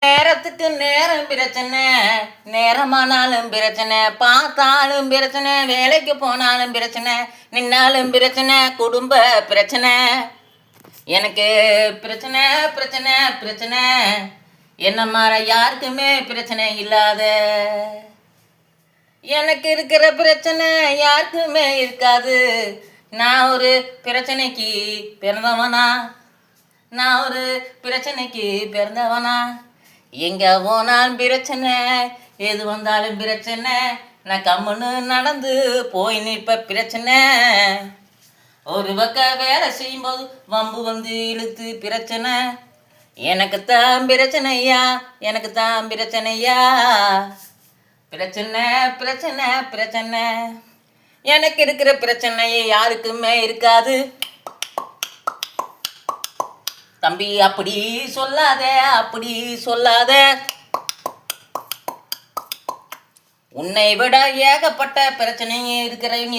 நேரத்துக்கு நேரம் பிரச்சனை, நேரமானாலும் பிரச்சனை, பார்த்தாலும் பிரச்சனை, வேலைக்கு போனாலும் பிரச்சனை, நின்னாலும் பிரச்சனை, குடும்ப பிரச்சனை. எனக்கு பிரச்சனை பிரச்சனை பிரச்சனை, என்ன மாற யாருக்குமே பிரச்சனை இல்லாத. எனக்கு இருக்கிற பிரச்சனை யாருக்குமே இருக்காது. நான் ஒரு பிரச்சனைக்கு பிறந்தவனா, நான் ஒரு பிரச்சனைக்கு பிறந்தவனா. எங்கே போனாலும் பிரச்சனை, எது வந்தாலும் பிரச்சனை, நான் கம்முன்னு நடந்து போய் நிற்ப பிரச்சனை. ஒரு பக்கம் வேலை செய்யும்போது வம்பு வந்து இழுத்து பிரச்சனை. எனக்குத்தான் பிரச்சனையா, எனக்குத்தான் பிரச்சனையா. பிரச்சனை பிரச்சனை பிரச்சனை, எனக்கு இருக்கிற பிரச்சனையே யாருக்குமே இருக்காது. தம்பி அப்படி சொல்லாத, அப்படி சொல்லாத. உன்னை விட ஏகப்பட்ட பிரச்சனைங்க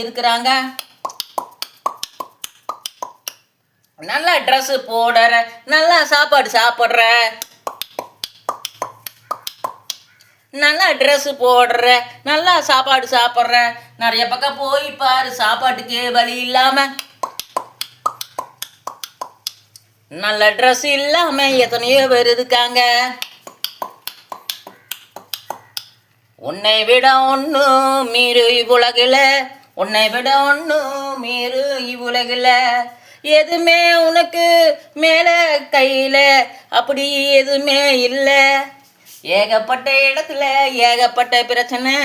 இருக்கிறாங்க. நல்லா ட்ரெஸ் போடுற, நல்லா சாப்பாடு சாப்பிட்ற, நல்லா ட்ரெஸ் போடுற, நல்லா சாப்பாடு சாப்பிட்ற. நிறைய பக்கம் போய் பாரு, சாப்பாட்டுக்கே வழி இல்லாம. நல்ல ட்ரெஸ் இல்லாம எத்தனையோ பேர் இருக்காங்க. உன்னை விட ஒன்றும் மீறு இவ்வுலகில், உன்னை விட ஒன்றும் மீறு இவ்வுலகில். எதுவுமே உனக்கு மேலே கையில் அப்படி எதுவுமே இல்லை. ஏகப்பட்ட இடத்துல ஏகப்பட்ட பிரச்சனை.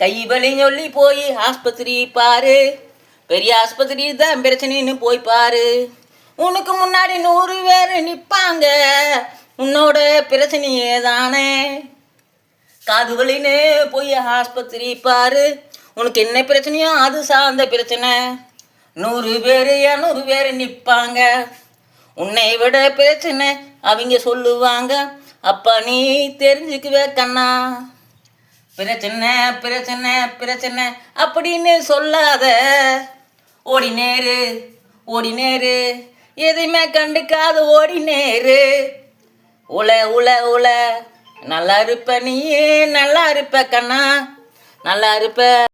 கை வலி சொல்லி போய் ஆஸ்பத்திரி பாரு, பெரிய ஆஸ்பத்திரி தான் பிரச்சனைன்னு போய் பாரு. உனக்கு முன்னாடி 100 பேர் நிற்பாங்க, உன்னோட பிரச்சனையே தானே. காது வலின்னு போய் ஆஸ்பத்திரி பாரு, உனக்கு என்ன பிரச்சனையோ அது சார்ந்த பிரச்சனை. 100 பேர் 200 பேர் நிற்பாங்க, உன்னை விட பிரச்சனை அவங்க சொல்லுவாங்க. அப்பா நீ தெரிஞ்சுக்குவே கண்ணா. பிரச்சனை பிரச்சனை பிரச்சனை அப்படின்னு சொல்லாத. ஓடினேரு ஓடினேரு, எதையுமே கண்டுக்காத ஓடினேரு. உல உல உல, நல்லா இருப்ப நீ, நல்லா இருப்ப கண்ணா, நல்லா இருப்ப.